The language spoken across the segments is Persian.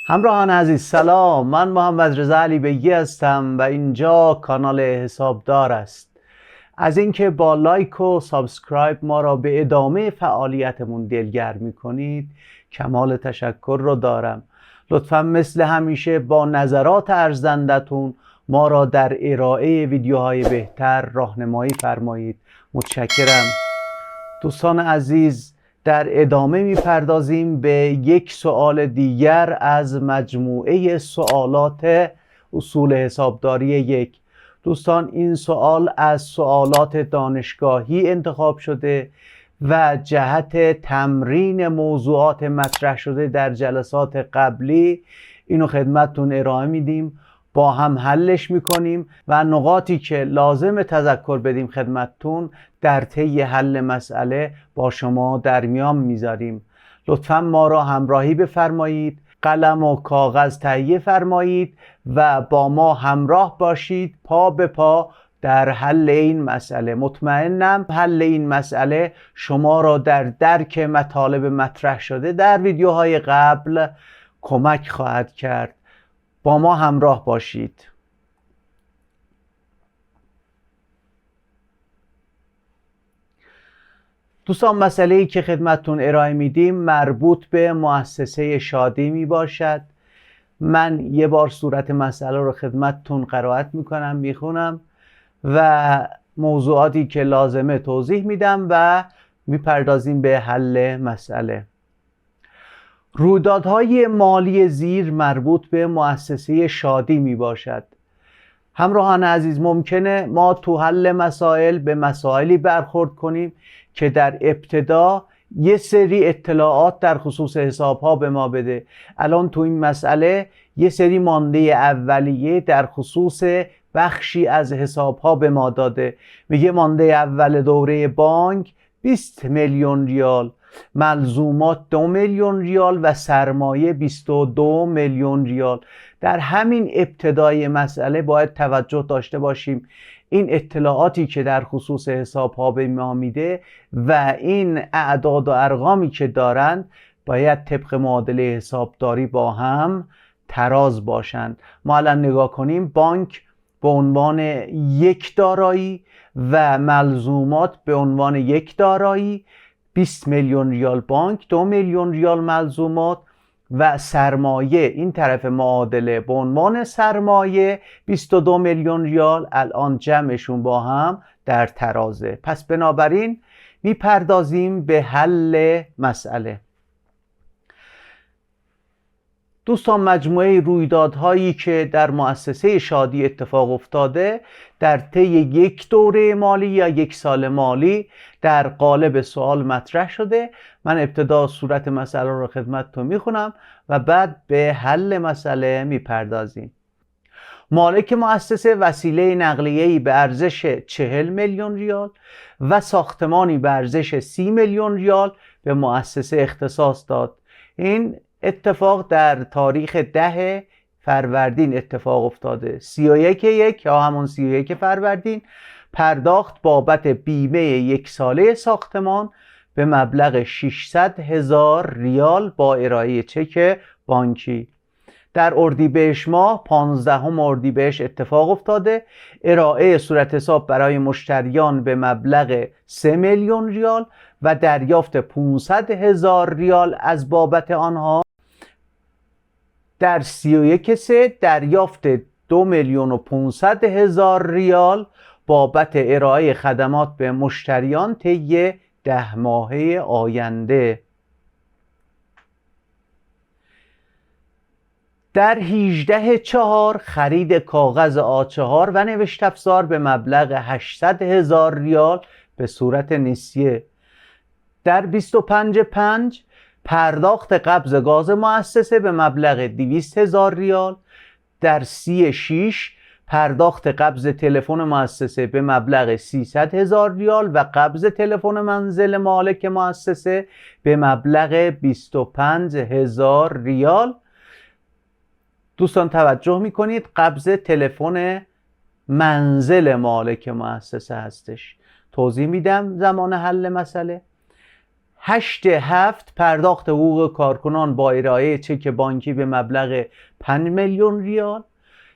همراهان عزیز سلام، من محمد رضا علی بیگی هستم و اینجا کانال حسابدار است. از اینکه با لایک و سابسکرایب ما را به ادامه فعالیتمون دلگرم کنید کمال تشکر رو دارم. لطفا مثل همیشه با نظرات ارزندتون ما را در ارائه ویدیوهای بهتر راهنمایی فرمایید. متشکرم. دوستان عزیز، در ادامه میپردازیم به یک سوال دیگر از مجموعه سوالات اصول حسابداری یک. دوستان، این سوال از سوالات دانشگاهی انتخاب شده و جهت تمرین موضوعات مطرح شده در جلسات قبلی اینو خدمتتون ارائه میدیم، با هم حلش میکنیم و نقاطی که لازم تذکر بدیم خدمتتون در طی حل مسئله با شما در میان میذاریم. لطفا ما را همراهی بفرمایید، قلم و کاغذ تهیه فرمایید و با ما همراه باشید پا به پا در حل این مسئله. مطمئنم حل این مسئله شما را در درک مطالب مطرح شده در ویدیوهای قبل کمک خواهد کرد. با ما همراه باشید. دوستان، مسئله‌ای که خدمتتون ارائه میدیم مربوط به مؤسسه شادی می باشد. من یه بار صورت مسئله رو خدمتتون قرائت میکنم، میخونم و موضوعاتی که لازمه توضیح میدم و میپردازیم به حل مسئله. رویدادهای مالی زیر مربوط به مؤسسه شادی می باشد. همراهان عزیز، ممکنه ما تو حل مسائل به مسائلی برخورد کنیم که در ابتدا یه سری اطلاعات در خصوص حسابها به ما بده. الان تو این مسئله یه سری مانده اولیه در خصوص بخشی از حسابها به ما داده. میگه مانده اول دوره بانک 20 میلیون ریال، ملزومات 2 میلیون ریال و سرمایه 22 میلیون ریال. در همین ابتدای مسئله باید توجه داشته باشیم این اطلاعاتی که در خصوص حسابها به ما میده و این اعداد و ارقامی که دارند باید طبق معادله حسابداری با هم تراز باشند. ما الان نگاه کنیم، بانک به عنوان یک دارایی و ملزومات به عنوان یک دارایی، 20 میلیون ریال بانک، 2 میلیون ریال ملزومات و سرمایه این طرف معادله به عنوان سرمایه 22 میلیون ریال. الان جمعشون با هم در ترازه. پس بنابراین میپردازیم به حل مسئله. دوستان، مجموعه رویدادهایی که در مؤسسه شادی اتفاق افتاده در طی یک دوره مالی یا یک سال مالی در قالب سوال مطرح شده. من ابتدا صورت مسئله رو خدمتتون میخونم و بعد به حل مسئله میپردازیم. مالک مؤسسه وسیله نقلیه‌ای به ارزش 40 میلیون ریال و ساختمانی به ارزش 30 میلیون ریال به مؤسسه اختصاص داد. این اتفاق در تاریخ 10 فروردین اتفاق افتاده. 31/1 یا همون 31 فروردین پرداخت بابت بیمه یک ساله ساختمان به مبلغ 600,000 ریال با ارائه چک بانکی. در اردیبهشت ماه 15 اردیبهشت اتفاق افتاده. ارائه صورت حساب برای مشتریان به مبلغ 3 میلیون ریال و دریافت 500,000 ریال از بابت آنها. در 31/3 دریافت 2,500,000 ریال بابت ارائه خدمات به مشتریان طی 10 ماهه آینده. در 18/4 خرید کاغذ A4 و نوشت افزار به مبلغ 800,000 ریال به صورت نسیه. در 25/5 پرداخت قبض گاز مؤسسه به مبلغ 200,000 ریال. در 30/6 پرداخت قبض تلفن مؤسسه به مبلغ 300,000 ریال و قبض تلفن منزل مالک مؤسسه به مبلغ 25,000 ریال. دوستان توجه میکنید قبض تلفن منزل مالک مؤسسه هستش. توضیح میدم زمان حل مسئله. 8/7 پرداخت حقوق کارکنان با ارائه چک بانکی به مبلغ 5 میلیون ریال.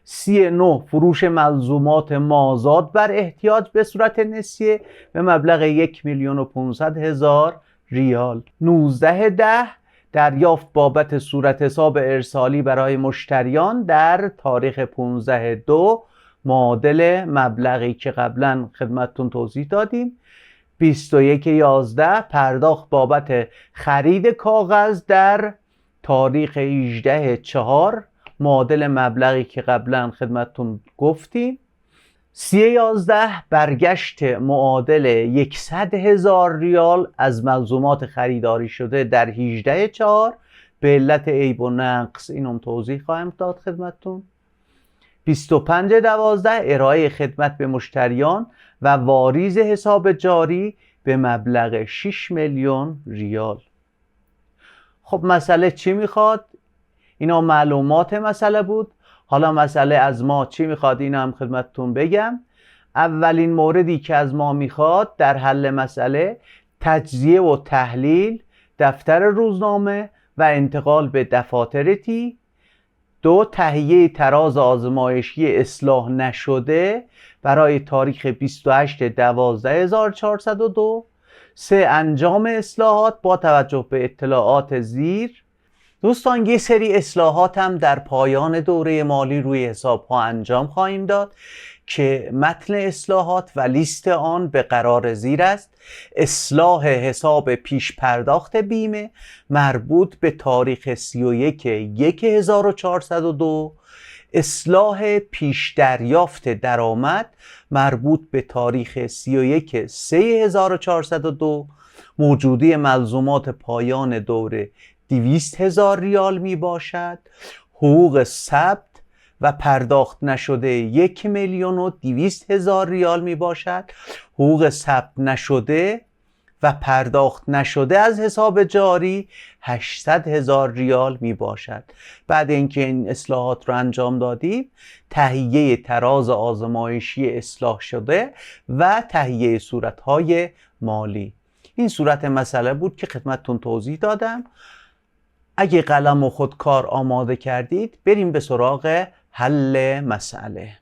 39 فروش ملزومات مازاد بر احتیاج به صورت نسیه به مبلغ 1,500,000 ریال. 19/10 دریافت بابت صورت حساب ارسالی برای مشتریان در تاریخ 15/2 معادل مبلغی که قبلا خدمتتون توضیح دادیم. 21/11 پرداخت بابت خرید کاغذ در تاریخ 18/4 معادل مبلغی که قبلا خدمتتون گفتیم. 30/11 برگشت معادل 100,000 ریال از ملزومات خریداری شده در 18/4 به علت عیب و نقص، اینم توضیح خواهم داد خدمتتون. 25/12 ارائه خدمت به مشتریان و واریز حساب جاری به مبلغ 6 میلیون ریال. خب مسئله چی میخواد؟ اینا معلومات مسئله بود. حالا مسئله از ما چی میخواد؟ اینا هم خدمتتون بگم. اولین موردی که از ما میخواد در حل مسئله تجزیه و تحلیل دفتر روزنامه و انتقال به دفاتر تی. 2 تهیه تراز آزمایشی اصلاح نشده برای تاریخ 28/12/1402. 3 انجام اصلاحات با توجه به اطلاعات زیر. دوستان یه سری اصلاحات هم در پایان دوره مالی روی حساب ها انجام خواهیم داد که متن اصلاحات و لیست آن به قرار زیر است. اصلاح حساب پیش پرداخت بیمه مربوط به تاریخ 31/1/1402. اصلاح پیش دریافت درآمد مربوط به تاریخ 31/3/1402. موجودی ملزومات پایان دوره 200,000 ریال می باشد. حقوق ثبت و پرداخت نشده 1,200,000 ریال می باشد. حقوق ثبت نشده و پرداخت نشده از حساب جاری 800,000 ریال می باشد. بعد اینکه این اصلاحات رو انجام دادیم، تهیه تراز آزمایشی اصلاح شده و تهیه صورتهای مالی. این صورت مسئله بود که خدمتتون توضیح دادم. اگه قلم و خودکار آماده کردید بریم به سراغ حل مسئله.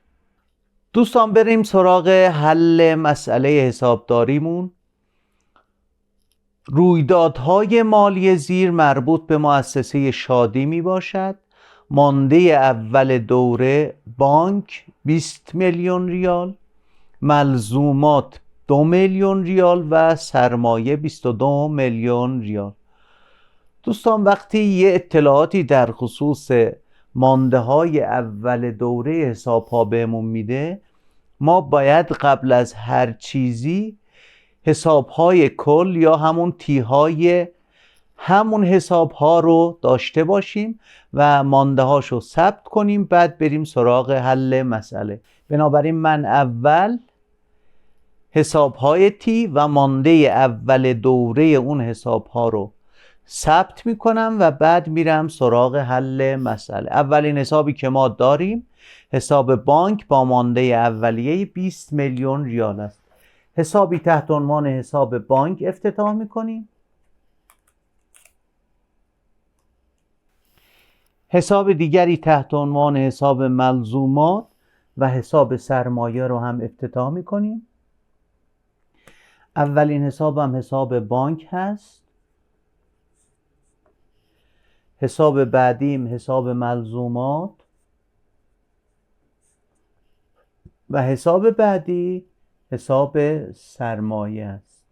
دوستان بریم سراغ حل مسئله حسابداریمون. رویدادهای مالی زیر مربوط به مؤسسه شادی می باشد. مانده اول دوره بانک 20 میلیون ریال، ملزومات 2 میلیون ریال و سرمایه 22 میلیون ریال. دوستان وقتی یه اطلاعاتی در خصوص مانده های اول دوره حساب ها بهمون میده، ما باید قبل از هر چیزی حساب های کل یا همون تی های همون حساب ها رو داشته باشیم و مانده هاشو ثبت کنیم، بعد بریم سراغ حل مسئله. بنابراین من اول حساب های تی و مانده اول دوره اون حساب ها رو ثبت میکنم و بعد میرم سراغ حل مسئله. اولین حسابی که ما داریم حساب بانک با مانده اولیه 20 میلیون ریال است. حسابی تحت عنوان حساب بانک افتتاح میکنیم. حساب دیگری تحت عنوان حساب ملزومات و حساب سرمایه رو هم افتتاح میکنیم. اولین حسابم حساب بانک هست. حساب بعدیم حساب ملزومات و حساب بعدی حساب سرمایه است.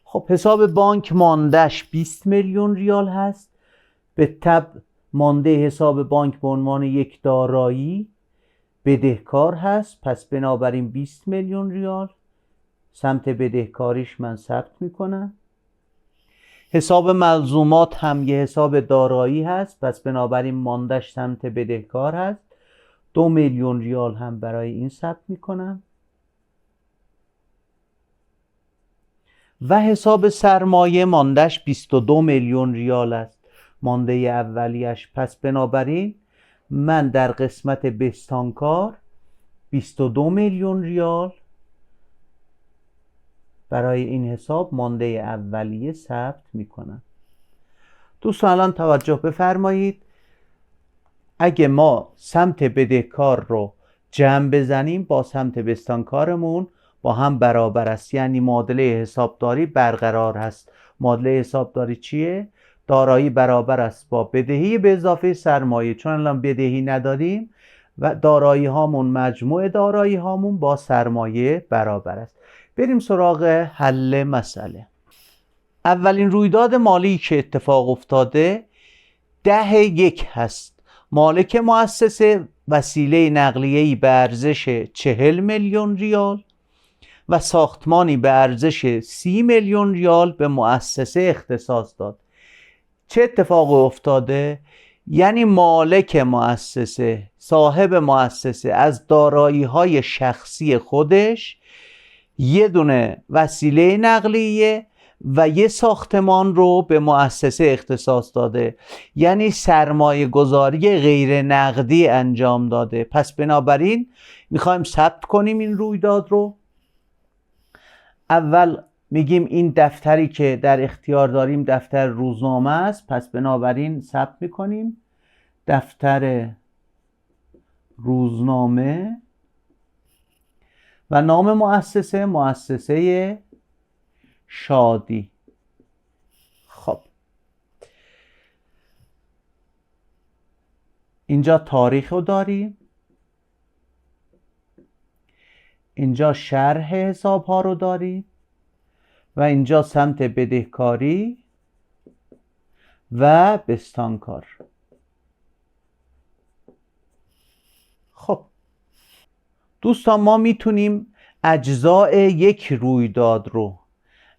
خب حساب بانک ماندهش 20 میلیون ریال هست. به طبع مانده حساب بانک به عنوان یک دارایی بدهکار هست، پس بنابراین 20 میلیون ریال سمت بدهکاریش من ثبت میکنم. حساب ملزومات هم یه حساب دارایی هست، پس بنابراین ماندهش سمت بدهکار هست. 2 میلیون ریال هم برای این ثبت میکنم. و حساب سرمایه ماندهش 22 میلیون ریال است، مانده اولیش، پس بنابراین من در قسمت بستانکار 22 میلیون ریال برای این حساب مانده اولیه ثبت میکنم. دوستان الان توجه بفرمایید، اگه ما سمت بدهکار رو جمع بزنیم با سمت بستانکارمون با هم برابر است، یعنی معادله حسابداری برقرار هست. معادله حسابداری چیه؟ دارایی برابر است با بدهی به اضافه سرمایه. چون الان بدهی نداریم و دارایی هامون، مجموع دارایی هامون با سرمایه برابر است. بریم سراغ حل مسئله. اولین رویداد مالی که اتفاق افتاده 10/1 هست. مالک مؤسسه وسیله نقلیه‌ای به ارزش 40 میلیون ریال و ساختمانی به ارزش 30 میلیون ریال به مؤسسه اختصاص داد. چه اتفاقی افتاده؟ یعنی مالک مؤسسه، صاحب مؤسسه، از دارایی‌های شخصی خودش یه دونه وسیله نقلیه و یه ساختمان رو به مؤسسه اختصاص داده، یعنی سرمایه گذاری غیر نقدی انجام داده. پس بنابراین میخوایم ثبت کنیم این رویداد رو. اول میگیم این دفتری که در اختیار داریم دفتر روزنامه است، پس بنابراین ثبت میکنیم دفتر روزنامه و نام مؤسسه مؤسسه شادی. خب اینجا تاریخ رو داریم، اینجا شرح حساب ها رو داریم و اینجا سمت بدهکاری و بستانکار. خب دوستان، ما میتونیم اجزاء یک رویداد رو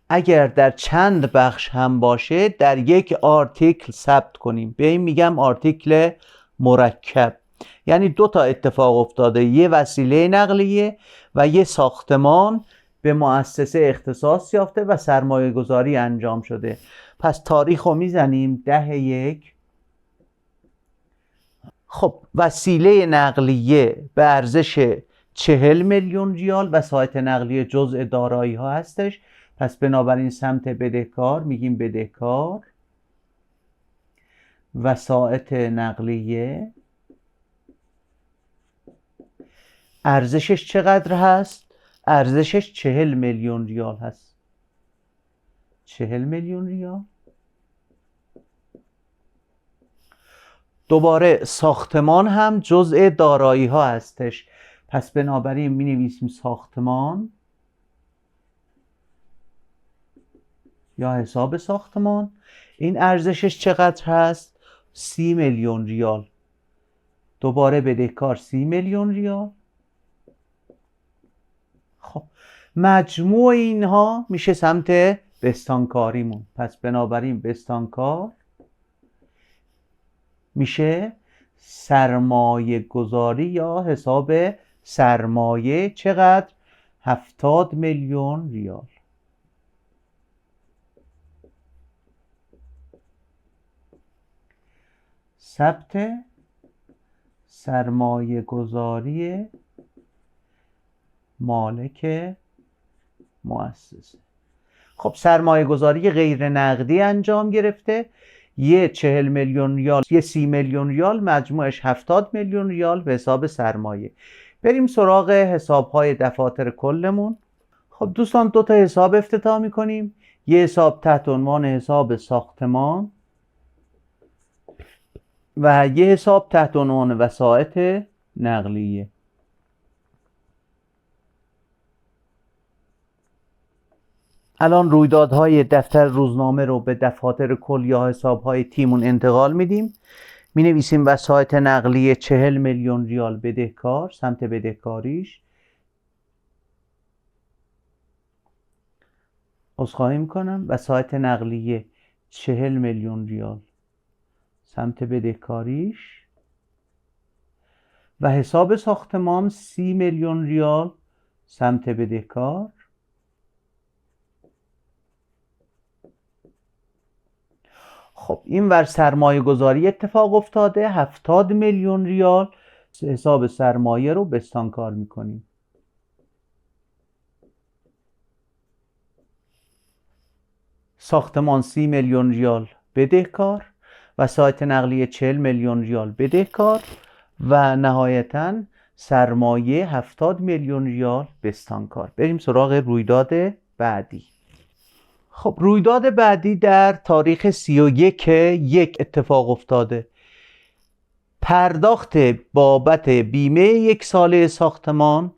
اگر در چند بخش هم باشه در یک آرتیکل ثبت کنیم. به این میگم آرتیکل مرکب. یعنی دو تا اتفاق افتاده، یه وسیله نقلیه و یه ساختمان به مؤسسه اختصاص یافته و سرمایه گذاری انجام شده. پس تاریخ رو میزنیم 10/1. خب وسیله نقلیه به ارزش 40 میلیون ریال وسایط نقلیه جزء دارایی ها هستش. پس بنابراین سمت بدهکار میگیم بدهکار، وسایط نقلیه ارزشش چقدر هست؟ ارزشش 40 میلیون ریال هست. 40 میلیون ریال. دوباره ساختمان هم جزء دارایی ها هستش. پس بنابراین می نویسیم ساختمان یا حساب ساختمان. این ارزشش چقدر هست؟ 30 میلیون ریال. دوباره بدهکار 30 میلیون ریال. خب مجموع اینها میشه سمت بستانکاریمون. پس بنابراین بستانکار میشه سرمایه گذاری یا حساب سرمایه. چقدر؟ 70 میلیون ریال. ثبت سرمایه گذاری مالک مؤسسه. خب سرمایه گذاری غیر نقدی انجام گرفته، یه 40 میلیون ریال، یه 30 میلیون ریال، مجموعش 70 میلیون ریال به حساب سرمایه. بریم سراغ حساب‌های دفاتر کلمون. خب دوستان، دو تا حساب افتتاح می‌کنیم. یه حساب تحت عنوان حساب ساختمان و یه حساب تحت عنوان وسایط نقلیه. الان رویدادهای دفتر روزنامه رو به دفاتر کل یا حسابهای تیمون انتقال میدیم. می نویسیم وسایط نقلیه 40 میلیون ریال بدهکار، سمت بدهکاریش. عذرخواهی میکنم، وسایط نقلیه 40 میلیون ریال سمت بدهکاریش و حساب ساختمان 30 میلیون ریال سمت بدهکار. خب این ور سرمایه گذاری اتفاق افتاده، 70 میلیون ریال حساب سرمایه رو بستانکار میکنیم. ساختمان 30 میلیون ریال بدهکار، وسایط نقلیه 40 میلیون ریال بدهکار و نهایتاً سرمایه 70 میلیون ریال بستانکار. بریم سراغ رویداد بعدی. خب رویداد بعدی در تاریخ 31 اتفاق افتاده. پرداخت بابت بیمه 1 ساله ساختمان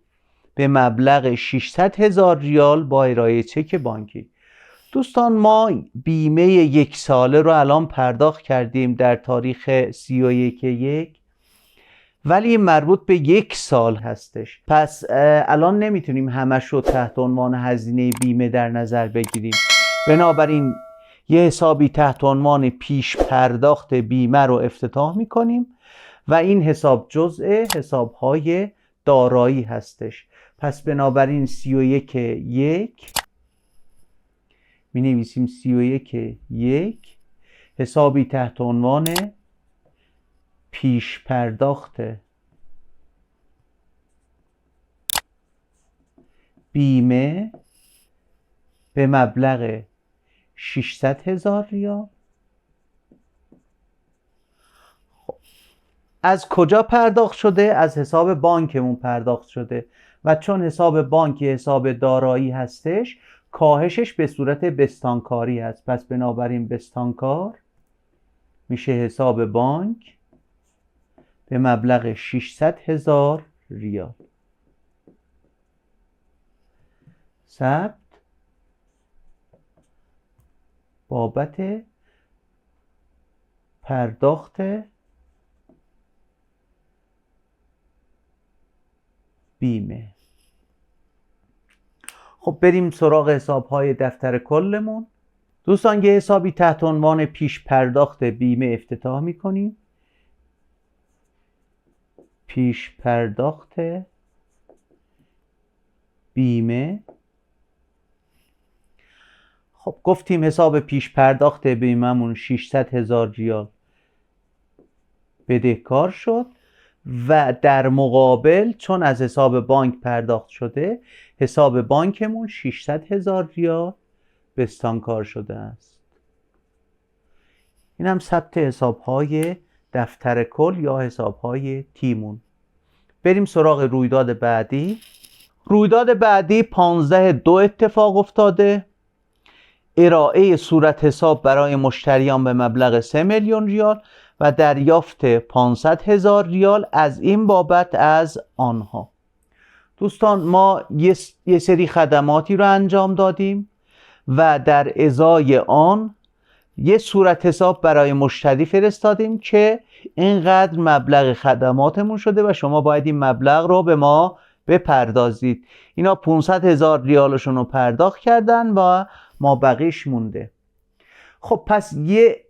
به مبلغ 600,000 ریال با ارائه چک بانکی. دوستان ما بیمه 1 ساله رو الان پرداخت کردیم در تاریخ 31 ولی این مربوط به 1 سال هستش. پس الان نمیتونیم همش رو تحت عنوان هزینه بیمه در نظر بگیریم. بنابراین یه حسابی تحت عنوان پیش پرداخت بیمه رو افتتاح میکنیم و این حساب جزء حسابهای دارایی هستش. پس بنابراین 31 می نویسیم 31 حسابی تحت عنوان پیش پرداخت بیمه به مبلغ 600,000 ریال. از کجا پرداخت شده؟ از حساب بانکمون پرداخت شده و چون حساب بانکی حساب دارایی هستش کاهشش به صورت بستانکاری هست. پس بنابراین بستانکار میشه حساب بانک به مبلغ 600,000 ریال. ثبت بابت پرداخت بیمه. خب بریم سراغ حسابهای دفتر کلمون. دوستان یه حسابی تحت عنوان پیش پرداخت بیمه افتتاح میکنیم. پیش پرداخت بیمه. خب گفتیم حساب پیش پرداخت بیمه‌مون 600,000 ریال بدهکار شد و در مقابل چون از حساب بانک پرداخت شده حساب بانکمون 600,000 ریال بستانکار شده است. این هم ثبت حسابهای دفتر کل یا حسابهای تیمون. بریم سراغ رویداد بعدی. رویداد بعدی 15/2 اتفاق افتاده. ارائه صورت حساب برای مشتریان به مبلغ 3 میلیون ریال و دریافت 500,000 ریال از این بابت از آنها. دوستان ما یه سری خدماتی رو انجام دادیم و در ازای آن یه صورت حساب برای مشتری فرستادیم که اینقدر مبلغ خدماتمون شده و شما باید این مبلغ رو به ما بپردازید. اینا 500,000 ریالشون رو پرداخت کردن و ما بقیش مونده. خب پس یه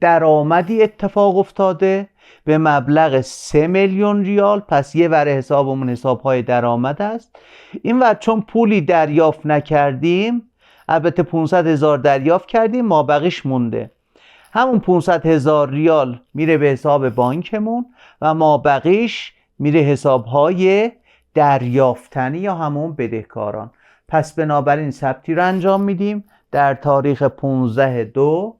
درآمدی اتفاق افتاده به مبلغ 3 میلیون ریال. پس یه ور حسابمون حسابهای درآمد است. این ور چون پولی دریافت نکردیم، البته 500,000 دریافت کردیم، ما بقیش مونده. همون 500,000 ریال میره به حساب بانکمون و ما بقیش میره حسابهای دریافتنی یا همون بدهکاران. پس بنابراین ثبتی رو انجام میدیم در تاریخ 15/2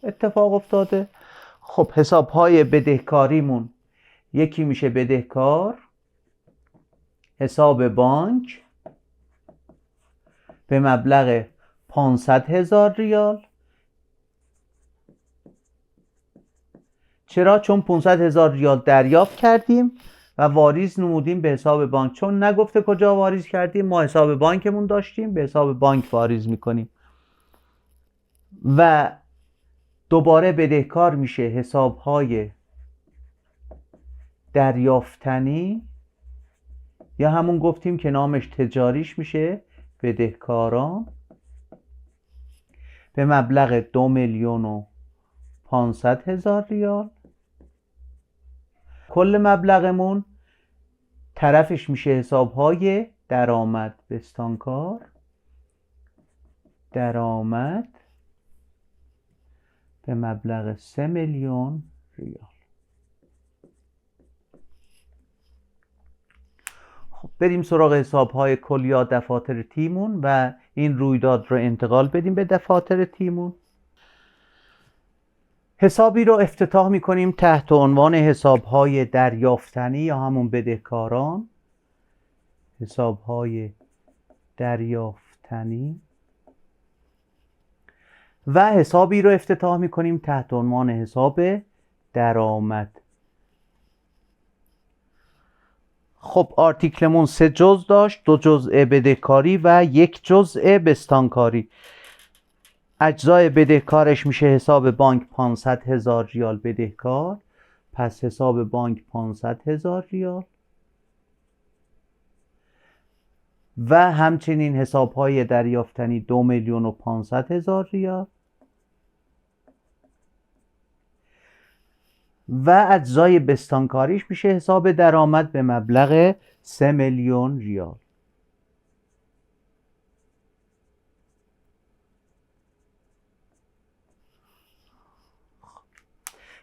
اتفاق افتاده. خب حسابهای بدهکاریمون یکی میشه بدهکار، حساب بانک به مبلغ 500,000 ریال. چرا؟ چون 500,000 ریال دریافت کردیم و واریز نمودیم به حساب بانک. چون نگفته کجا واریز کردیم، ما حساب بانکمون داشتیم، به حساب بانک واریز میکنیم. و دوباره بدهکار میشه حسابهای دریافتنی یا همون گفتیم که نامش تجاریش میشه بدهکاران به مبلغ 2,500,000 ریال. کل مبلغمون طرفش میشه حسابهای درآمد بستانکار، درآمد به مبلغ 3 میلیون ریال. خب بریم سراغ حسابهای کل یا دفاتر تیمون و این رویداد رو انتقال بدیم به دفاتر تیمون. حسابی رو افتتاح میکنیم تحت عنوان حسابهای دریافتنی یا همون بدهکاران. حسابهای دریافتنی و حسابی رو افتتاح میکنیم تحت عنوان حساب درآمد. خب آرتیکلمون 3 جزء داشت، 2 جزء بدهکاری و 1 جزء بستانکاری. اجزای بدهکارش میشه حساب بانک 500,000 ریال بدهکار، پس حساب بانک 500,000 ریال و همچنین حسابهای دریافتنی 2,500,000 ریال و اجزای بستانکاریش میشه حساب درآمد به مبلغ 3 میلیون ریال.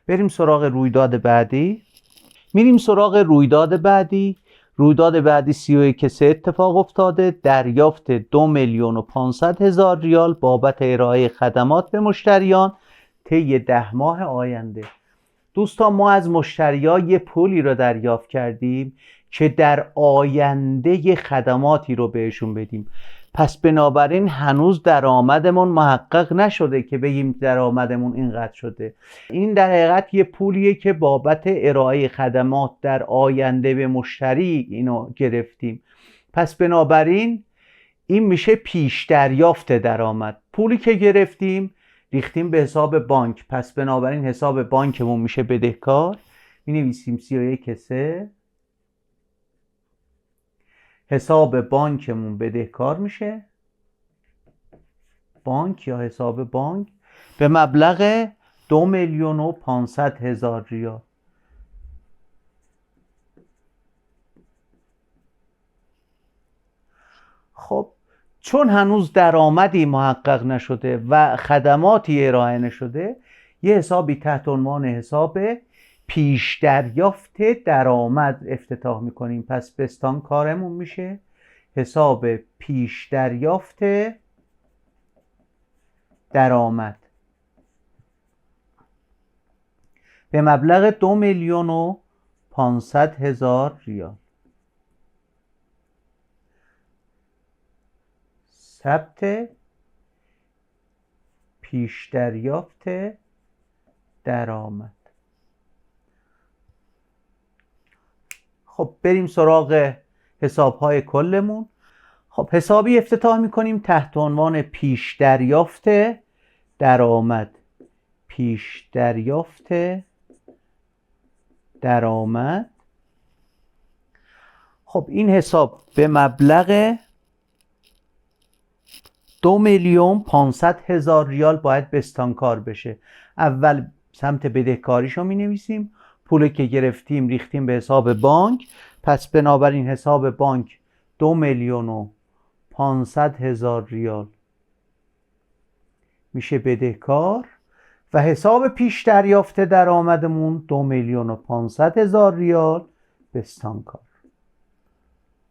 بریم سراغ رویداد بعدی. میریم سراغ رویداد بعدی. رویداد بعدی 31/3 اتفاق افتاده. دریافت 2,500,000 ریال بابت ارائه خدمات به مشتریان طی 10 ماه آینده. دوستان ما از مشتریان یه پولی رو دریافت کردیم که در آینده خدماتی رو بهشون بدیم، پس بنابراین هنوز درآمدمون محقق نشده که بگیم درآمدمون اینقدر شده. این در حقیقت یه پولیه که بابت ارائه خدمات در آینده به مشتری اینو گرفتیم، پس بنابراین این میشه پیش دریافت درآمد. پولی که گرفتیم ریختیم به حساب بانک، پس بنابراین حساب بانکمون میشه بدهکار. می‌نویسیم 31/3 حساب بانکمون بدهکار میشه، بانک یا حساب بانک به مبلغ 2,500,000 ریال. خب چون هنوز درآمدی محقق نشده و خدماتی ارائه نشده، یه حسابی تحت عنوان حساب پیش دریافت درآمد افتتاح میکنیم. پس بستانکارمون میشه حساب پیش دریافت درآمد به مبلغ 2,500,000 ریال. ثبت پیش دریافت درآمد. خب بریم سراغ حسابهای کلمون. خب حسابی افتتاح میکنیم تحت عنوان پیش دریافت درآمد. پیش دریافت درآمد. خب این حساب به مبلغ 2,500,000 ریال باید بستانکار بشه. اول سمت بدهکاریشو می نویسیم، پولی که گرفتیم ریختیم به حساب بانک، پس بنابراین حساب بانک 2,500,000 ریال میشه بدهکار و حساب پیش دریافت درآمدمون 2,500,000 ریال بستانکار.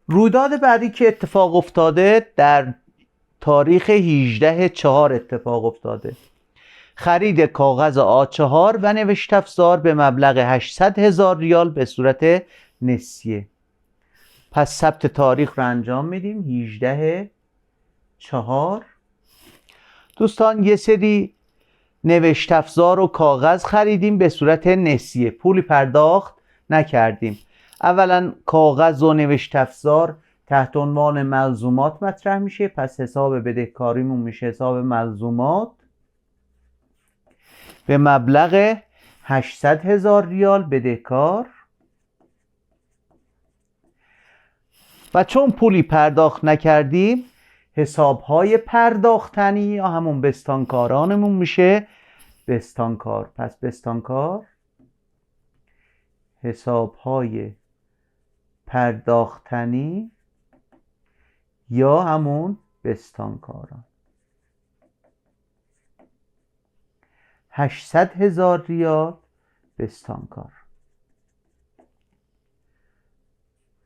رویداد بعدی که اتفاق افتاده در تاریخ 18/4 اتفاق افتاده. خرید کاغذ A4 و نوشت افزار به مبلغ 800,000 ریال به صورت نسیه. پس ثبت تاریخ رو انجام میدیم 18/4. دوستان یه سری نوشت افزار و کاغذ خریدیم به صورت نسیه، پولی پرداخت نکردیم. اولا کاغذ و نوشت افزار تحت عنوان ملزومات مطرح میشه، پس حساب بدهکاریمون میشه حساب ملزومات به مبلغ 800,000 ریال بدهکار و چون پولی پرداخت نکردیم حسابهای پرداختنی یا همون بستانکارانمون میشه بستانکار. پس بستانکار حسابهای پرداختنی یا همون بستانکاران 800,000 ریال بستانکار.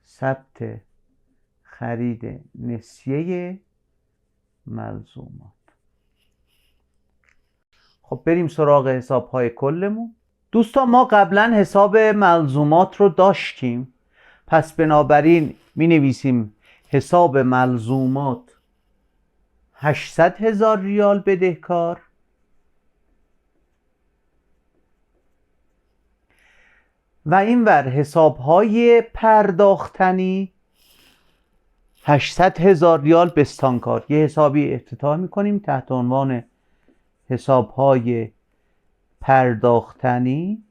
ثبت خرید نسیه ملزومات. خب بریم سراغ حسابهای کلمون. دوستان ما قبلا حساب ملزومات رو داشتیم، پس بنابراین می نویسیم حساب ملزومات 800,000 ریال بدهکار و اینور حسابهای پرداختنی 800,000 ریال بستانکار. یه حسابی افتتاح میکنیم تحت عنوان حسابهای پرداختنی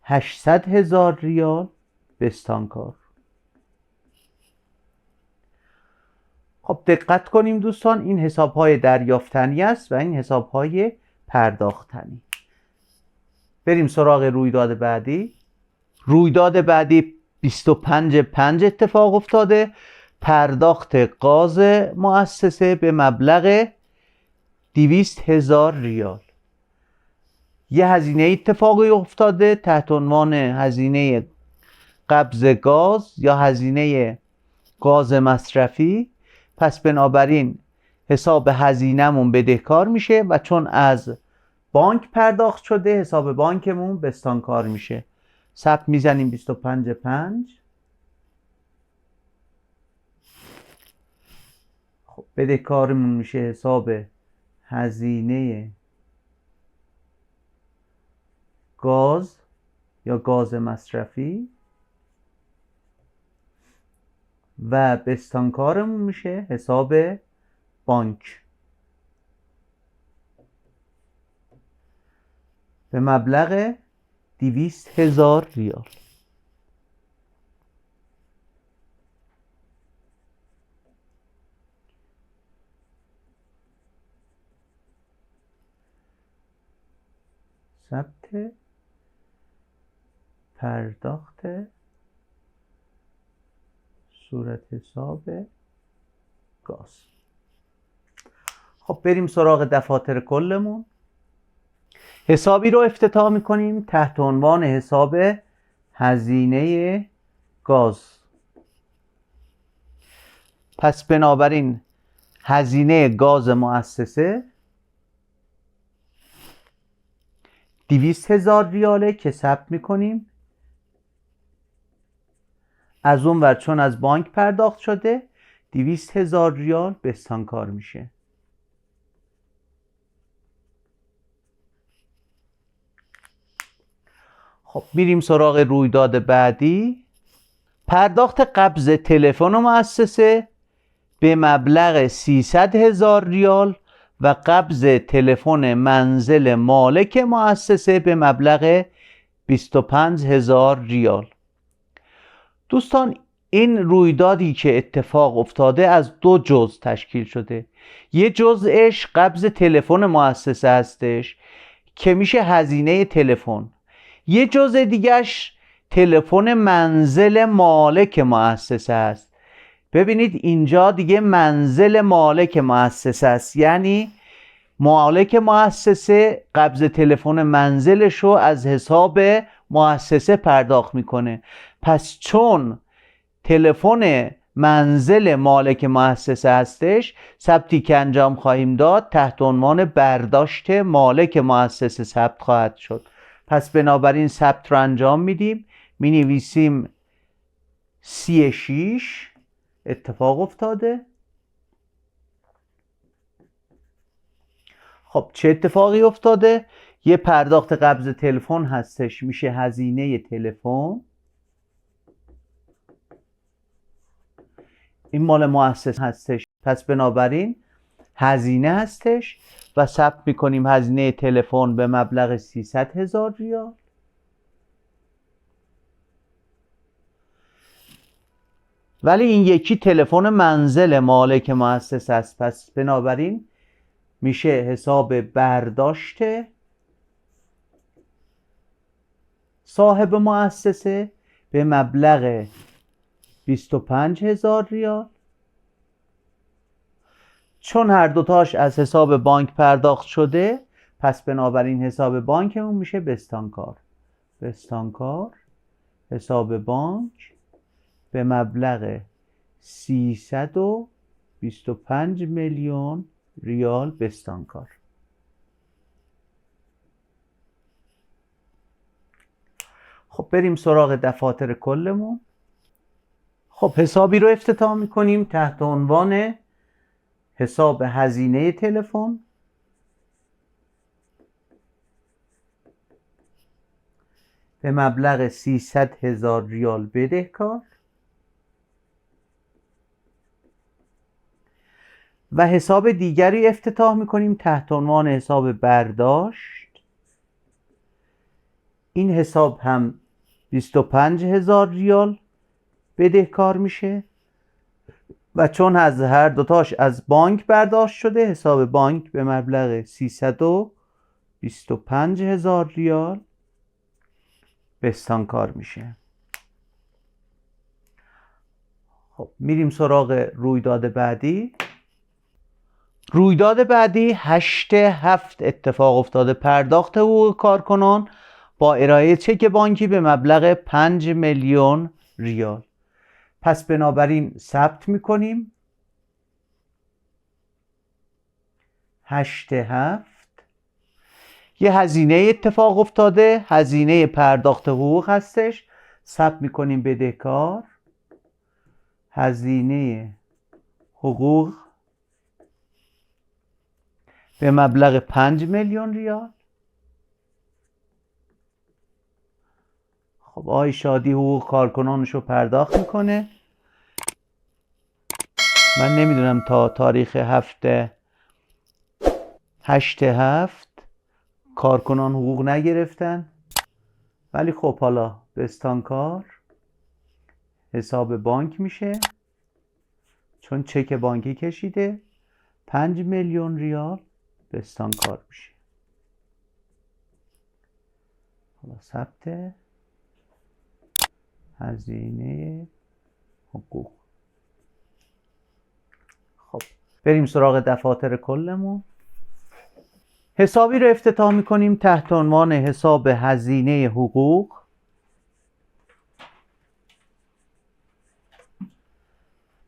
800,000 ریال بستانکار. خب دقت کنیم دوستان، این حسابهای دریافتنی است و این حسابهای پرداختنی. بریم سراغ رویداد بعدی. رویداد بعدی 25/5 اتفاق افتاده. پرداخت غاز مؤسسه به مبلغ 200,000 ریال. یه هزینه اتفاقی افتاده تحت عنوان هزینه قبض گاز یا هزینه گاز مصرفی. پس بنابراین حساب هزینه‌مون بدهکار میشه و چون از بانک پرداخت شده حساب بانکمون بستانکار میشه. ثبت میزنیم 25/5. خب بدهکارمون میشه حساب هزینه گاز یا گاز مصرفی و بستانکارمون میشه حساب بانک به مبلغ 200,000 ریال. ثبت پرداخت صورت حساب گاز. خب بریم سراغ دفاتر کلمون. حسابی رو افتتاح میکنیم تحت عنوان حساب هزینه گاز. پس بنابراین هزینه گاز مؤسسه 200,000 ریاله که ثبت میکنیم. از اون ور چون از بانک پرداخت شده 200,000 ریال بستانکار میشه. خب میریم سراغ رویداد بعدی. پرداخت قبض تلفن مؤسسه به مبلغ 300,000 ریال و قبض تلفن منزل مالک مؤسسه به مبلغ 25,000 ریال. دوستان این رویدادی که اتفاق افتاده از دو جزء تشکیل شده. یه جزءش قبض تلفن مؤسسه هستش که میشه هزینه تلفن. یه جزء دیگهش تلفن منزل مالک مؤسسه است. ببینید اینجا دیگه منزل مالک مؤسسه است، یعنی مالک مؤسسه قبض تلفن منزلش رو از حساب مؤسسه پرداخت میکنه. پس چون تلفن منزل مالک مؤسسه هستش، ثبتی که انجام خواهیم داد تحت عنوان برداشت مالک مؤسسه ثبت خواهد شد. پس بنابراین ثبت رو انجام میدیم، می نویسیم 36 اتفاق افتاده. خب چه اتفاقی افتاده؟ یه پرداخت قبض تلفن هستش، میشه هزینه تلفن. این مال مؤسسه هستش، پس بنابراین هزینه هستش و ثبت میکنیم هزینه تلفن به مبلغ 300,000 ریال. ولی این یکی تلفن منزل مالک مؤسسه است، پس بنابراین میشه حساب برداشت صاحب مؤسسه به مبلغ 25,000 ریال. چون هر دوتاش از حساب بانک پرداخت شده، پس بنابراین حساب بانکمون میشه بستانکار. بستانکار حساب بانک به مبلغ 325 میلیون ریال بستانکار. خب بریم سراغ دفاتر کلمون. خب حسابی رو افتتاح میکنیم تحت عنوان حساب هزینه تلفن به مبلغ 300,000 ریال بدهکار و حساب دیگری افتتاح میکنیم تحت عنوان حساب برداشت. این حساب هم 25,000 ریال بدهکار میشه و چون از هر دوتاش از بانک برداشت شده، حساب بانک به مبلغ 325,000 ریال بستانکار میشه. خب میریم سراغ رویداد بعدی. رویداد بعدی 8/7 اتفاق افتاده. پرداخت حقوق کارکنان با ارائه چک بانکی به مبلغ 5 میلیون ریال. پس بنابراین ثبت میکنیم 8/7. یه هزینه اتفاق افتاده، هزینه پرداخت حقوق هستش. ثبت میکنیم بدهکار، هزینه حقوق به مبلغ 5 میلیون ریال. خب آقای شادی حقوق کارکنانش رو پرداخت میکنه. من نمیدونم تا تاریخ 8/7 کارکنان حقوق نگرفتن، ولی خب حالا بستانکار حساب بانک میشه چون چک بانکی کشیده. 5 میلیون ریال بستانکار میشه. حالا ثبت هزینه حقوق. خب بریم سراغ دفاتر کلمون. حسابی رو افتتاح میکنیم تحت عنوان حساب هزینه حقوق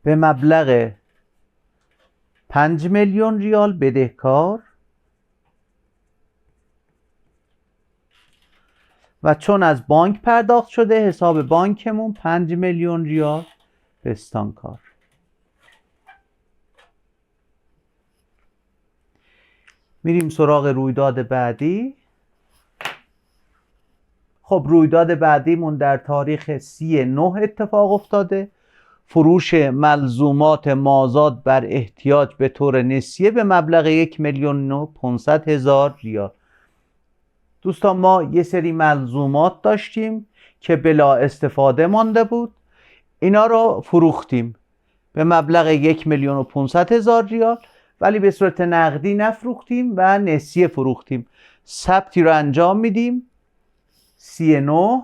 به مبلغ 5 میلیون ریال بدهکار و چون از بانک پرداخت شده، حساب بانکمون 5 میلیون ریال بستانکار. میریم سراغ رویداد بعدی. خب رویداد بعدیمون در تاریخ 30/9 اتفاق افتاده. فروش ملزومات مازاد بر احتیاج به طور نسیه به مبلغ 1,500,000 ریال. دوستان ما یه سری ملزومات داشتیم که بلا استفاده مانده بود، اینا رو فروختیم به مبلغ 1,500,000 ریال، ولی به صورت نقدی نفروختیم و نسیه فروختیم. ثبتی رو انجام میدیم 30/9.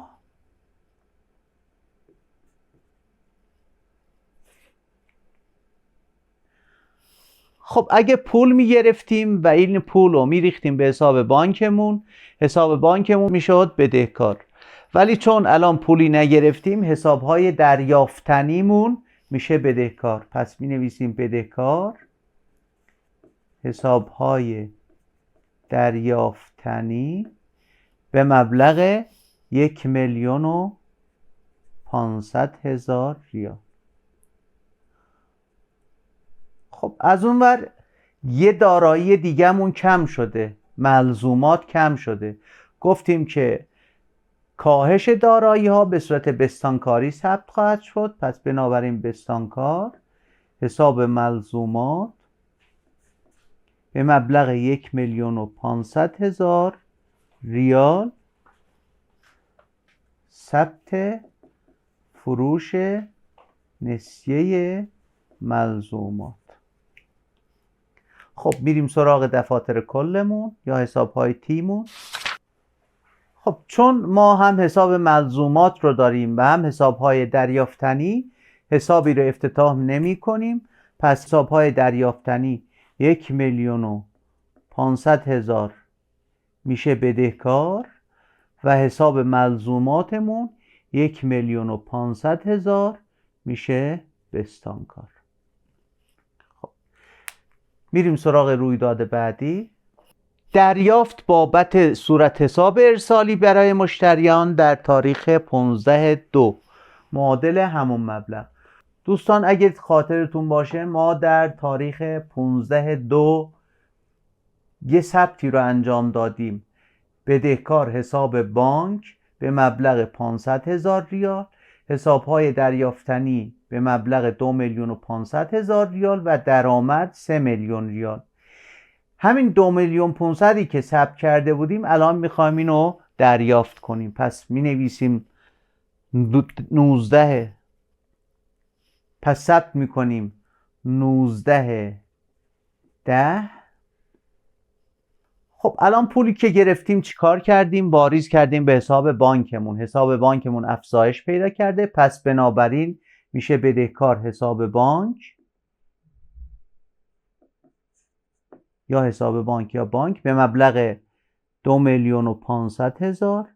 خب اگه پول میگرفتیم و این پول رو میریختیم به حساب بانکمون، حساب بانکمون میشد بدهکار، ولی چون الان پولی نگرفتیم حسابهای دریافتنیمون میشه بدهکار. پس می نویسیم بدهکار، حسابهای دریافتنی به مبلغ 1,500,000 ریال. خب از اون ور یه دارایی دیگه‌مون کم شده، ملزومات کم شده. گفتیم که کاهش دارایی ها به صورت بستانکاری ثبت خواهد شد. پس بنابراین بستانکار حساب ملزومات به مبلغ 1,500,000 ریال ثبت فروش نسیه ملزومات. خب میریم سراغ دفاتر کلمون یا حسابهای تیمون. خب چون ما هم حساب ملزومات رو داریم و هم حسابهای دریافتنی، حسابی رو افتتاح نمی کنیم. پس حسابهای دریافتنی 1,500,000 میشه بدهکار و حساب ملزوماتمون 1,500,000 میشه بستانکار. خب میریم سراغ رویداد بعدی. دریافت بابت صورت حساب ارسالی برای مشتریان در تاریخ 15/2 معادل همون مبلغ. دوستان اگه خاطرتون باشه ما در تاریخ 15/2 یه ثبتی رو انجام دادیم. بدهکار حساب بانک به مبلغ 500,000 ریال، حسابهای دریافتنی به مبلغ 2,500,000 ریال و درآمد 3 میلیون ریال. همین 2,500,000 که ثبت کرده بودیم الان میخوایم اینو دریافت کنیم. پس می نویسیم 19، پس ثبت میکنیم 19/10. خب الان پولی که گرفتیم چیکار کردیم؟ واریز کردیم به حساب بانکمون. حساب بانکمون افزایش پیدا کرده، پس بنابراین میشه بدهکار حساب بانک یا حساب بانک یا بانک به مبلغ 2,500,000.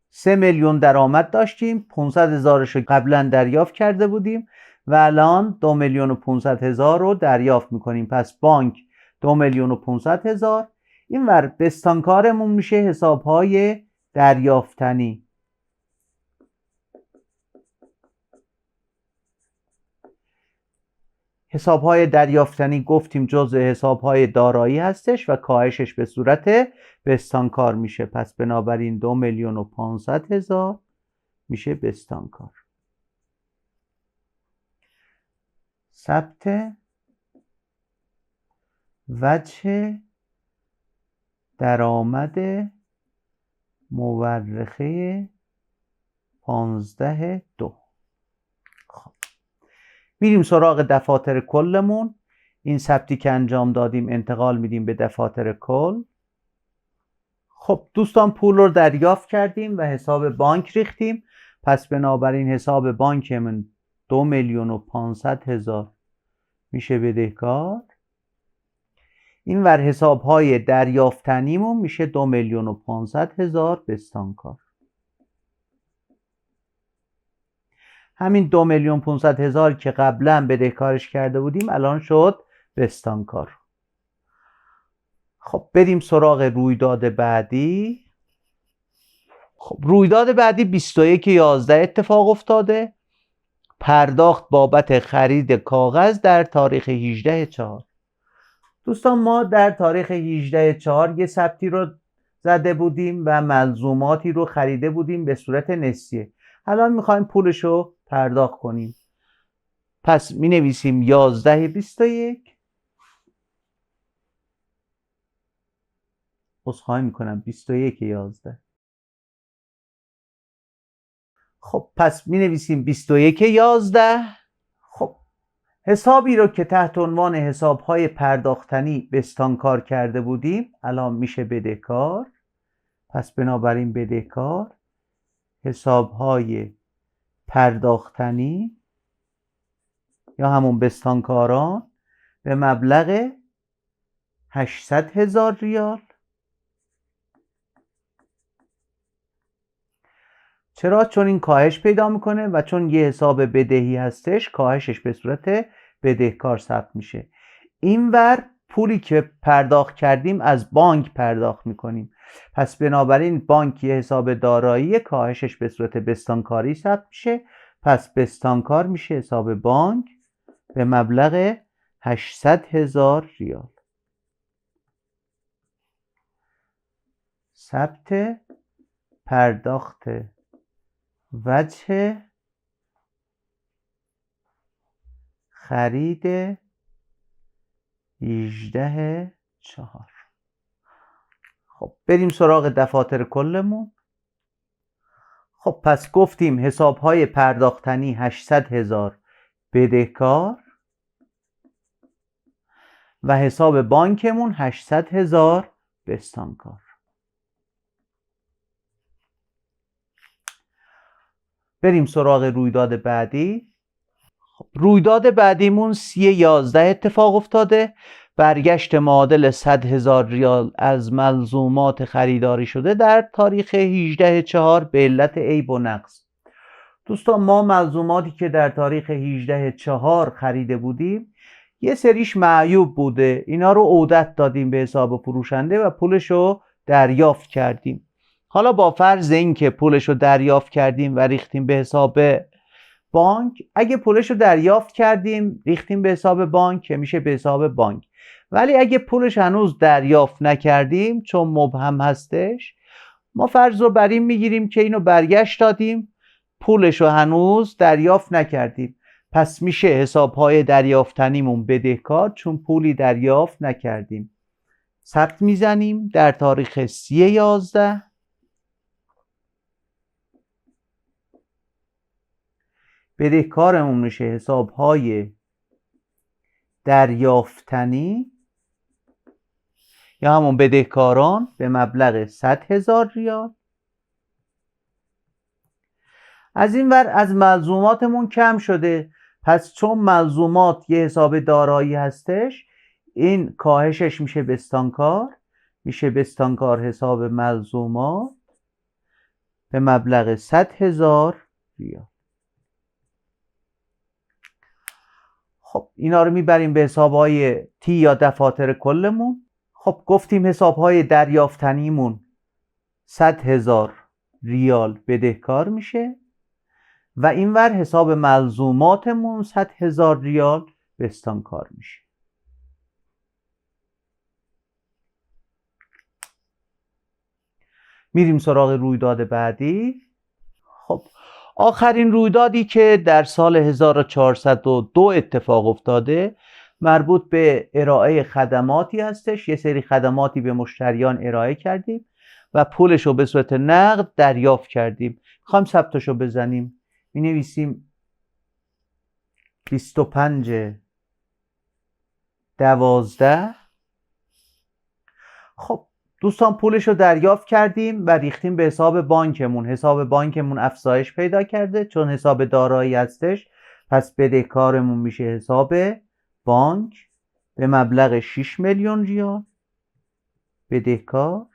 3 میلیون درآمد داشتیم، 500,000 رو قبلا دریافت کرده بودیم و الان 2,500,000 رو دریافت میکنیم. پس بانک 2,500,000. این ور بستانکارمون میشه حسابهای دریافتنی. حسابهای دریافتنی گفتیم جزء حسابهای دارایی هستش و کاهشش به صورت بستانکار میشه. پس بنابراین 2,500,000 میشه بستانکار. ثبت وجه درآمد مورخه 15/2. خب میریم سراغ دفاتر کلمون. این ثبتی که انجام دادیم انتقال میدیم به دفاتر کل. خب دوستان پول رو دریافت کردیم و حساب بانک ریختیم. پس بنابراین حساب بانکمون 2,500,000 میشه بدهکار. این ور حسابهای دریافتنیمون میشه 2,500,000 بستانکار. همین 2,500,000 که قبلا بدهکارش کرده بودیم الان شد بستانکار. خب بریم سراغ رویداد بعدی. خب رویداد بعدی 21/11 اتفاق افتاده. پرداخت بابت خرید کاغذ در تاریخ 18/4. دوستان ما در تاریخ 18/4 یه ثبتی رو زده بودیم و ملزوماتی رو خریده بودیم به صورت نسیه. الان میخوایم پولش رو پرداخت کنیم. پس می نویسیم 11/21. عذرخواهی میکنم 21/11. خب پس می نویسیم 21/11. خب حسابی رو که تحت عنوان حسابهای پرداختنی بستانکار کرده بودیم الان میشه بدهکار. پس بنابراین بدهکار حسابهای پرداختنی یا همون بستانکاران به مبلغ 800,000 ریال. چرا؟ چون این کاهش پیدا میکنه و چون یه حساب بدهی هستش کاهشش به صورت بدهکار ثبت میشه. اینور پولی که پرداخت کردیم از بانک پرداخت میکنیم. پس بنابراین بانک یه حساب دارایی کاهشش به صورت بستانکاری ثبت میشه. پس بستانکار میشه حساب بانک به مبلغ 800,000 ریال. ثبت پرداخت وجه خرید 18/4. خب بریم سراغ دفاتر کلمون. خب پس گفتیم حسابهای پرداختنی 800,000 بدهکار و حساب بانکمون 800,000 بستانکار. بریم سراغ رویداد بعدی. رویداد بعدیمون 30/11 اتفاق افتاده. برگشت معادل 100,000 ریال از ملزومات خریداری شده در تاریخ 18/4 به علت عیب و نقص. دوستان ما ملزوماتی که در تاریخ 18/4 خریده بودیم یه سریش معیوب بوده، اینا رو عودت دادیم به حساب فروشنده و پولش رو دریافت کردیم. حالا با فرض این که پولش رو دریافت کردیم و ریختیم به حساب بانک، اگه پولش رو دریافت کردیم ریختیم به حساب بانک که میشه به حساب بانک، ولی اگه پولش هنوز دریافت نکردیم چون مبهم هستش، ما فرض رو بر این میگیریم که اینو برگشت دادیم، پولش رو هنوز دریافت نکردیم، پس میشه حسابهای دریافتنیمون بدهکار چون پولی دریافت نکردیم. ثبت میزنیم در تاریخ 30/11 بدهکارمون میشه حسابهای دریافتنی یا همون بدهکاران به مبلغ 100,000 ریال. از این ور از ملزوماتمون کم شده، پس چون ملزومات یه حساب دارایی هستش، این کاهشش میشه بستانکار، میشه بستانکار حساب ملزومات به مبلغ 100,000 ریال. خب اینا رو میبریم به حسابهای تی یا دفاتر کلمون. خب گفتیم حسابهای دریافتنیمون 100,000 ریال بدهکار میشه و اینور حساب ملزوماتمون 100,000 ریال بستانکار میشه. میریم سراغ رویداد بعدی. خب آخرین رویدادی که در سال 1402 اتفاق افتاده مربوط به ارائه خدماتی هستش. یه سری خدماتی به مشتریان ارائه کردیم و پولش رو به صورت نقد دریافت کردیم. میخوایم ثبتش رو بزنیم. می نویسیم 25/12. خب دوستان پولش رو دریافت کردیم و ریختیم به حساب بانکمون. حساب بانکمون افزایش پیدا کرده چون حساب دارایی هستش، پس بدهکارمون میشه حساب بانک به مبلغ 6 میلیون ریال بدهکار.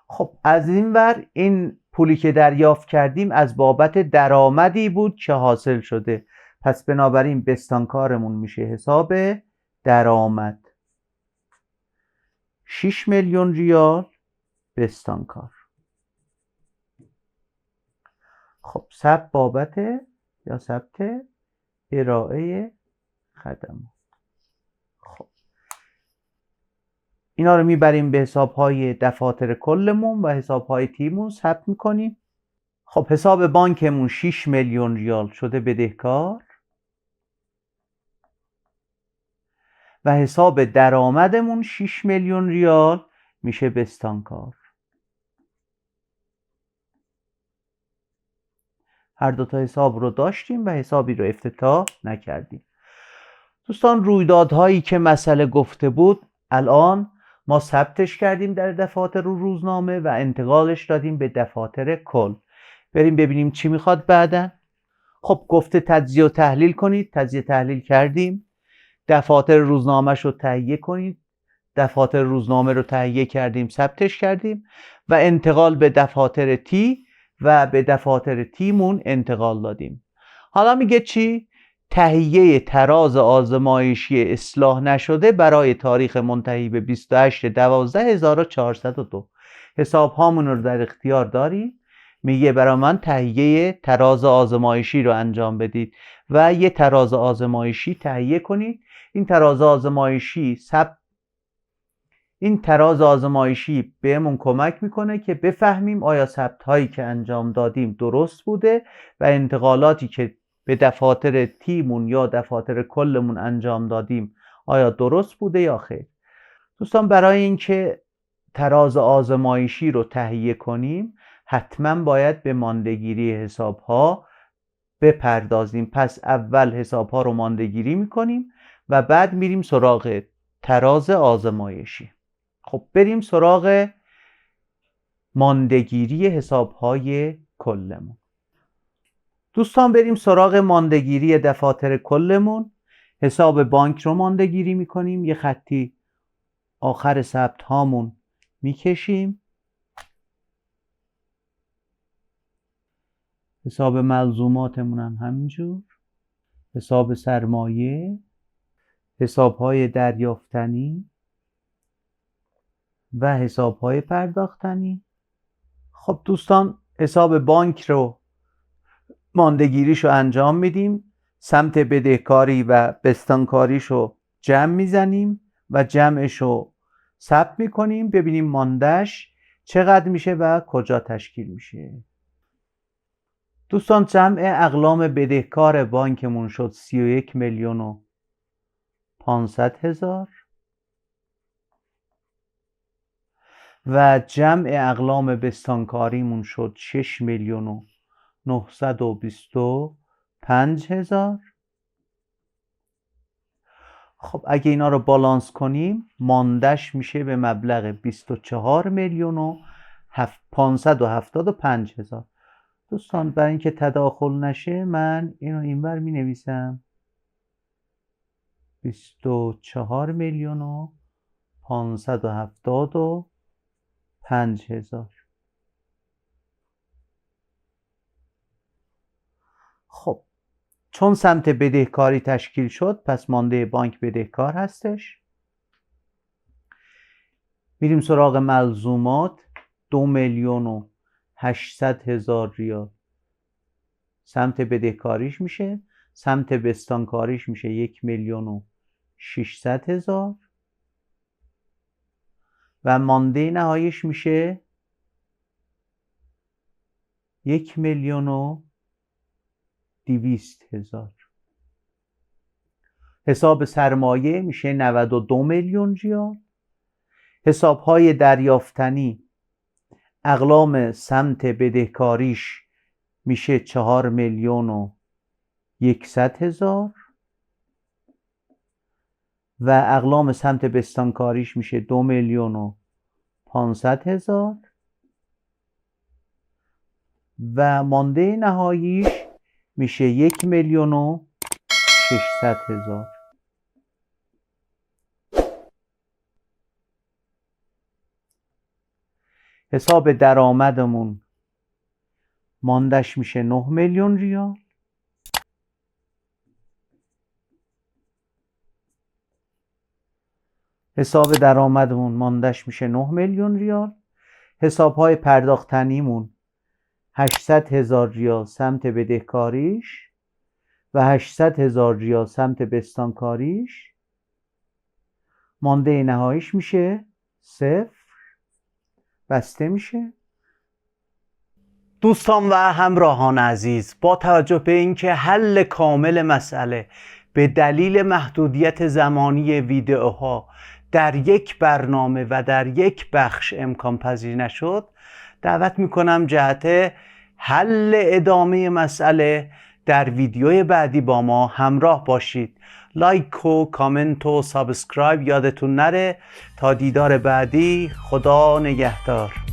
خب از این ور این پولی که دریافت کردیم از بابت درآمدی بود که حاصل شده، پس بنابراین بستانکارمون میشه حساب درآمد 6 میلیون ریال بستانکار. خب ثبت بابت یا ثبت ارائه خدمات. خب اینا رو میبریم به حسابهای دفاتر کلمون و حسابهای تیمون ثبت میکنیم. خب حساب بانکمون 6 میلیون ریال شده بدهکار و حساب درآمدمون 6 میلیون ریال میشه بستانکار. هر دوتا حساب رو داشتیم و حسابی رو افتتاح نکردیم. دوستان رویدادهایی که مسئله گفته بود الان ما ثبتش کردیم در دفاتر روزنامه و انتقالش دادیم به دفاتر کل. بریم ببینیم چی میخواد بعدن. خب گفته تجزیه و تحلیل کنید. تجزیه تحلیل کردیم. دفاتر روزنامه‌ش رو تهیه کنید. دفاتر روزنامه رو تهیه کردیم، ثبتش کردیم و انتقال به دفاتر تی و به دفاتر تیمون انتقال دادیم. حالا میگه چی؟ تهیه تراز آزمایشی اصلاح نشده برای تاریخ منتهی به 28/12/1402. حساب هامون رو در اختیار داریم. میگه برای من تهیه تراز آزمایشی رو انجام بدید و یه تراز آزمایشی تهیه کنید. این تراز آزمایشی بهمون کمک میکنه که بفهمیم آیا ثبت هایی که انجام دادیم درست بوده و انتقالاتی که به دفاتر تیمون یا دفاتر کلمون انجام دادیم آیا درست بوده یا خیر. دوستان برای اینکه تراز آزمایشی رو تهیه کنیم حتما باید به ماندگیری حساب ها بپردازیم. پس اول حساب ها رو ماندگیری میکنیم و بعد میریم سراغ تراز آزمایشی. خب بریم سراغ ماندگیری حساب های کلمون. دوستان بریم سراغ ماندگیری دفاتر کلمون. حساب بانک رو ماندگیری میکنیم. یه خطی آخر ثبت هامون میکشیم. حساب ملزوماتمون هم همینجور، حساب سرمایه، حسابهای دریافتنی و حسابهای پرداختنی. خب دوستان، حساب بانک رو ماندگیریش رو انجام میدیم، سمت بدهکاری و بستانکاریش رو جمع میزنیم و جمعش رو ثبت میکنیم، ببینیم ماندهش چقدر میشه و کجا تشکیل میشه. دوستان، جمع اقلام بدهکار بانکمون شد 31,500,000 و جمع اقلام بستانکاریمون شد 6,925,000. خب اگه اینا رو بالانس کنیم ماندهش میشه به مبلغ 24,575,000. دوستان برای اینکه تداخل نشه من اینو اینور می نویسم 24,575,000. خب چون سمت بدهکاری تشکیل شد پس مانده بانک بدهکار هستش. میریم سراغ ملزومات. 2,800,000 ریال سمت بدهکاریش میشه، سمت بستانکاریش میشه 1,600,000 و مانده نهاییش میشه 1,200,000. حساب سرمایه میشه 92 میلیون ریال. حسابهای دریافتنی اقلام سمت بدهکاریش میشه 4,100,000 و اقلام سمت بستانکاریش میشه 2,500,000 و مانده نهاییش میشه 1,600,000. حساب درآمدمون ماندش میشه 9 میلیون ریال. حساب درآمدمون ماندش میشه 9 میلیون ریال. حسابهای پرداختنیمون 800,000 ریال سمت بدهکاریش و 800,000 ریال سمت بستانکاریش. مانده نهاییش میشه 0. بسته میشه. دوستان و همراهان عزیز، با توجه به اینکه حل کامل مسئله به دلیل محدودیت زمانی ویدئوها در یک برنامه و در یک بخش امکان پذیر نشد، دعوت میکنم جهت حل ادامه مسئله در ویدیوی بعدی با ما همراه باشید. لایک و کامنت و سابسکرایب یادتون نره. تا دیدار بعدی، خدا نگهدار.